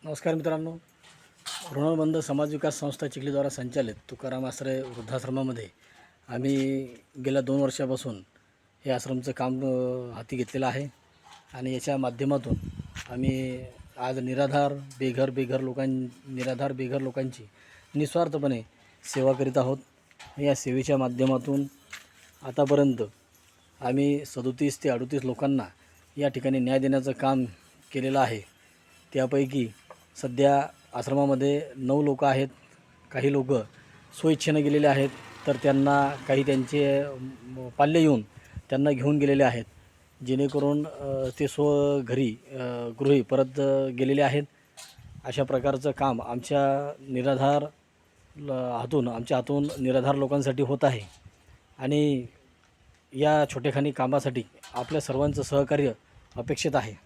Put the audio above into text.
नमस्कार मित्रांनो. ऋणबंध समाज विकास संस्था चिखलीद्वारा संचालित तुकाराम आश्रय वृद्धाश्रमामध्ये आम्ही गेल्या 2 वर्षापासून हे आश्रमचं काम हाती घेतलेलं आहे आणि याच्या माध्यमातून आम्ही आज निराधार बेघर लोकांची निस्वार्थपणे सेवा करीत आहोत. या सेवेच्या माध्यमातून आतापर्यंत आम्ही 37 ते 38 लोकांना या ठिकाणी न्याय देण्याचं काम केलेलं आहे. त्यापैकी सध्या आश्रमामध्ये 9 लोक आहेत. काही लोक स्वइच्छेने गेलेले आहेत, तर त्यांना काही त्यांचे पाल्य येऊन त्यांना घेऊन गेलेले आहेत, जेणेकरून ते घरी गृही परत गेलेले आहेत. अशा प्रकारचं काम आमच्या हातून निराधार लोकांसाठी होत आहे आणि या छोटेखानी कामासाठी आपल्या सर्वांचं सहकार्य अपेक्षित आहे.